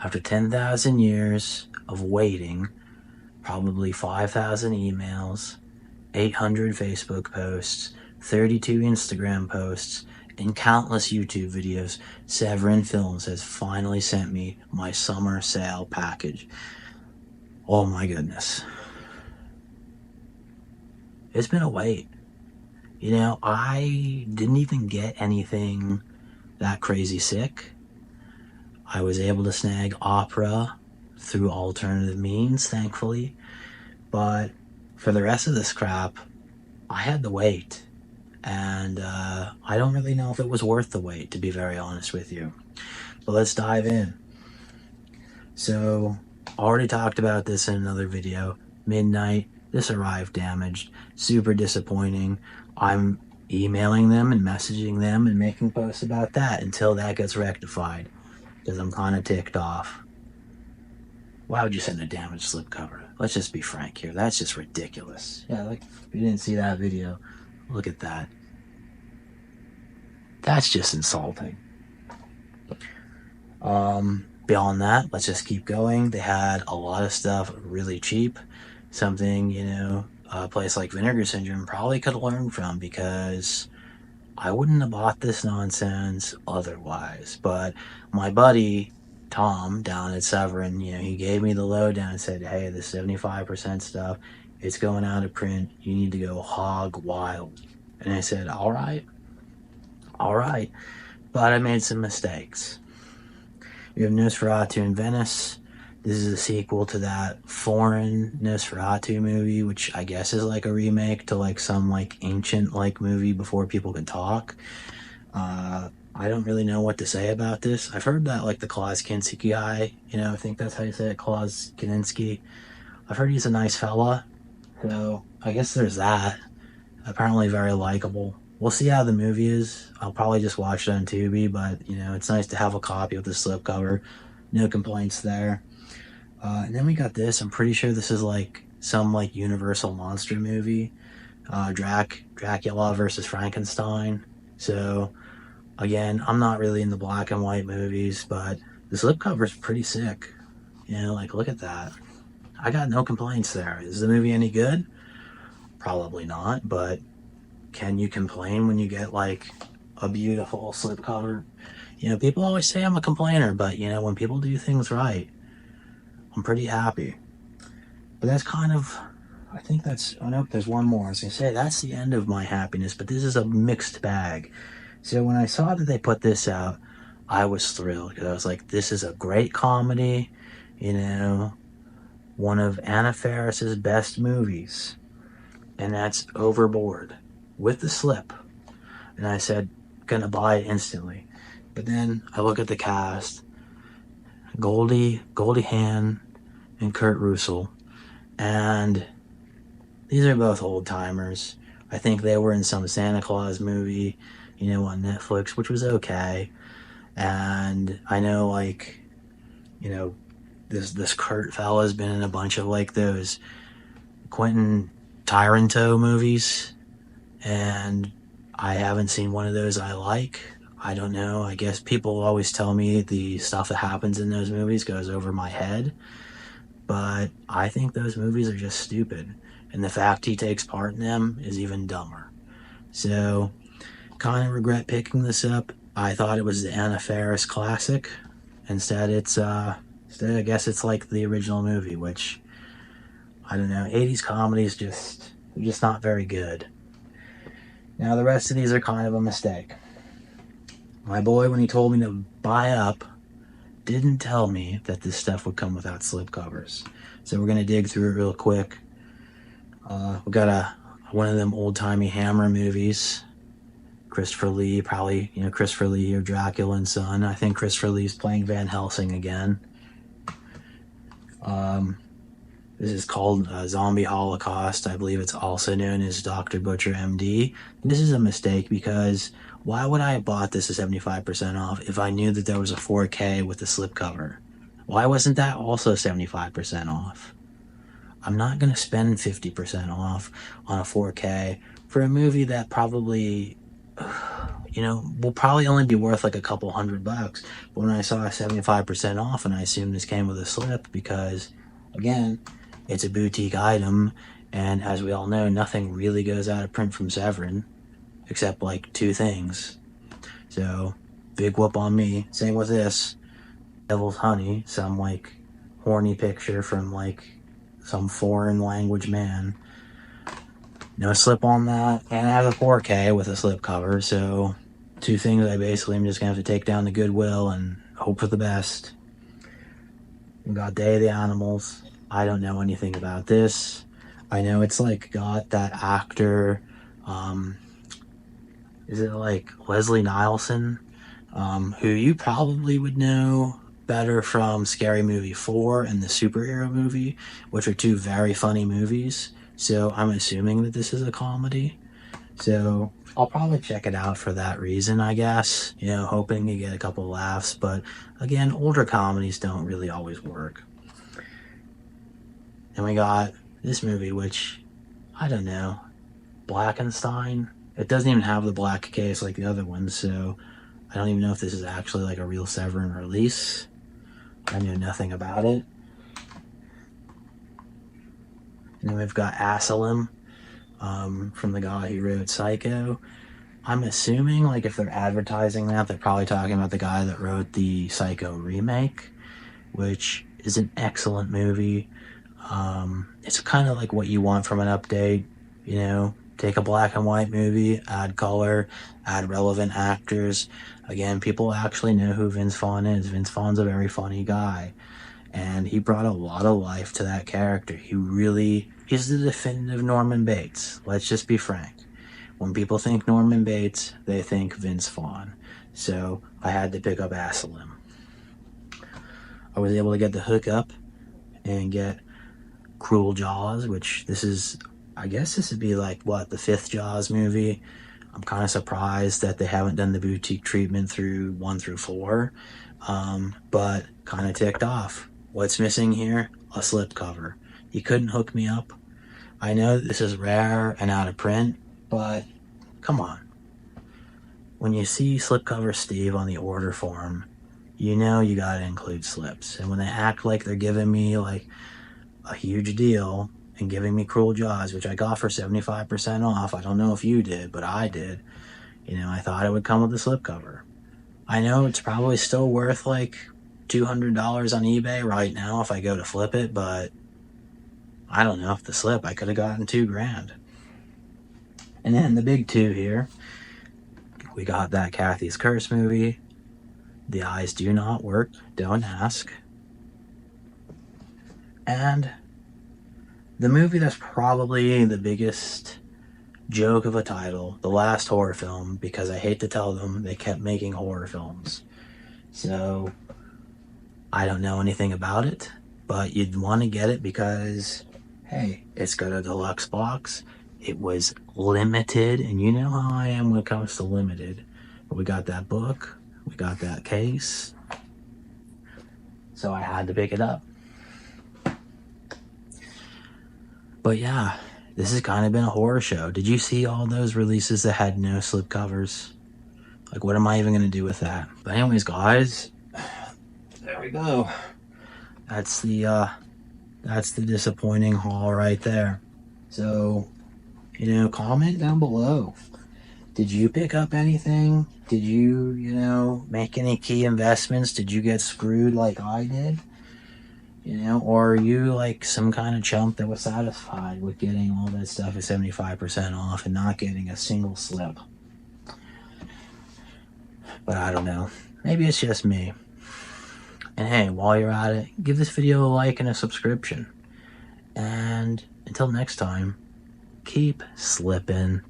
After 10,000 years of waiting, probably 5,000 emails, 800 Facebook posts, 32 Instagram posts, and countless YouTube videos, Severin Films has finally sent me my summer sale package. Oh my goodness. It's been a wait. You know, I didn't even get anything that crazy sick. I was able to snag opera through alternative means, thankfully. But for the rest of this crap, I had to wait. And I don't really know if it was worth the wait, to be very honest with you. But let's dive in. So, already talked about this in another video. Midnight, this arrived damaged. Super disappointing. I'm emailing them and messaging them and making posts about that until that gets rectified. Because I'm kind of ticked off. Why would you send a damaged slipcover? Let's just be frank here. That's just ridiculous. Yeah, like, if you didn't see that video, look at that. That's just insulting. Beyond that, let's just keep going. They had a lot of stuff really cheap. Something, you know, a place like Vinegar Syndrome probably could have learned from, because I wouldn't have bought this nonsense otherwise. But my buddy Tom down at Severin, you know, he gave me the lowdown and said, hey, the 75% stuff, it's going out of print. You need to go hog wild. And I said, all right. But I made some mistakes. We have Nosferatu in Venice. This is a sequel to that foreign Nosferatu movie, which I guess is like a remake to like some like ancient like movie before people could talk. I don't really know what to say about this. I've heard that like the Klaus Kinski guy, you know, I think that's how you say it, Klaus Kinski. I've heard he's a nice fella, so I guess there's that. Apparently very likable. We'll see how the movie is. I'll probably just watch it on Tubi, but, you know, it's nice to have a copy with the slipcover. No complaints there. And then we got this. I'm pretty sure this is like some like Universal monster movie. Dracula versus Frankenstein. So, again, I'm not really in the black and white movies, but the slipcover's pretty sick. You know, like, look at that. I got no complaints there. Is the movie any good? Probably not, but can you complain when you get like a beautiful slipcover? You know, people always say I'm a complainer, but you know, when people do things right, I'm pretty happy. But that's kind of, I think that's, oh no, there's one more. I was gonna say, that's the end of my happiness, but this is a mixed bag. So when I saw that they put this out, I was thrilled, because I was like, this is a great comedy, you know, one of Anna Faris's best movies, and that's Overboard, with the slip. And I said, gonna buy it instantly. But then I look at the cast, Goldie Hawn and Kurt Russell, and these are both old timers. I think they were in some Santa Claus movie, you know, on Netflix, which was okay. And I know, like, you know, this Kurt fella's been in a bunch of like those Quentin Tarantino movies, and I haven't seen one of those I like. I don't know. I guess people always tell me the stuff that happens in those movies goes over my head. But I think those movies are just stupid. And the fact he takes part in them is even dumber. So, kind of regret picking this up. I thought it was the Anna Faris classic. Instead, I guess it's like the original movie, which, I don't know, 80s comedies they're just not very good. Now, the rest of these are kind of a mistake. My boy, when he told me to buy up, didn't tell me that this stuff would come without slipcovers. So we're going to dig through it real quick. We got one of them old-timey Hammer movies. Christopher Lee, probably, you know, Christopher Lee or Dracula and Son. I think Christopher Lee's playing Van Helsing again. This is called Zombie Holocaust. I believe it's also known as Dr. Butcher MD. This is a mistake, because why would I have bought this at 75% off if I knew that there was a 4K with a slipcover? Why wasn't that also 75% off? I'm not going to spend 50% off on a 4K for a movie that probably, you know, will probably only be worth like a couple $100. But when I saw 75% off, and I assumed this came with a slip because, again, it's a boutique item, and as we all know, nothing really goes out of print from Severin, except like 2 things. So, big whoop on me. Same with this. Devil's Honey, some like horny picture from like some foreign language man. No slip on that, and I have a 4K with a slip cover, so 2 things I basically am just gonna have to take down to Goodwill and hope for the best. We got Day of the Animals. I don't know anything about this. I know it's like got that actor, is it like Leslie Nielsen, who you probably would know better from Scary Movie 4 and the superhero movie, which are 2 very funny movies. So I'm assuming that this is a comedy. So I'll probably check it out for that reason, I guess. You know, hoping to get a couple laughs. But again, older comedies don't really always work. And we got this movie, which, I don't know, Blackenstein. It doesn't even have the black case like the other ones, so I don't even know if this is actually like a real Severin release. I knew nothing about it. And then we've got Asylum, from the guy who wrote Psycho. I'm assuming, like, if they're advertising that, they're probably talking about the guy that wrote the Psycho remake, which is an excellent movie. It's kind of like what you want from an update, you know, take a black and white movie, add color, add relevant actors. Again, people actually know who Vince Vaughn is. Vince Vaughn's a very funny guy, and he brought a lot of life to that character. He's the definitive Norman Bates. Let's just be frank. When people think Norman Bates, they think Vince Vaughn. So I had to pick up Asylum. I was able to get the hookup and get Cruel Jaws, which I guess this would be like, what, the 5th Jaws movie? I'm kind of surprised that they haven't done the boutique treatment through 1 through 4, but kind of ticked off. What's missing here? A slipcover. You couldn't hook me up. I know this is rare and out of print, but come on. When you see slipcover Steve on the order form, you know you gotta include slips. And when they act like they're giving me like a huge deal and giving me Cruel Jaws, which I got for 75% off, I don't know if you did, but I did. You know, I thought it would come with a slipcover. I know it's probably still worth like $200 on eBay right now if I go to flip it, but I don't know if the slip, I could have gotten $2,000. And then the big 2 here, we got that Kathy's Curse movie. The eyes do not work, don't ask. And the movie that's probably the biggest joke of a title, The Last Horror Film, because I hate to tell them, they kept making horror films. So I don't know anything about it, but you'd want to get it because, hey, it's got a deluxe box. It was limited, and you know how I am when it comes to limited. But we got that book, we got that case, so I had to pick it up. But yeah, this has kind of been a horror show. Did you see all those releases that had no slipcovers? Like, what am I even going to do with that? But anyways, guys, there we go. That's the disappointing haul right there. So, you know, comment down below. Did you pick up anything? Did you, you know, make any key investments? Did you get screwed like I did? You know, or are you like some kind of chump that was satisfied with getting all that stuff at 75% off and not getting a single slip? But I don't know. Maybe it's just me. And hey, while you're at it, give this video a like and a subscription. And until next time, keep slipping.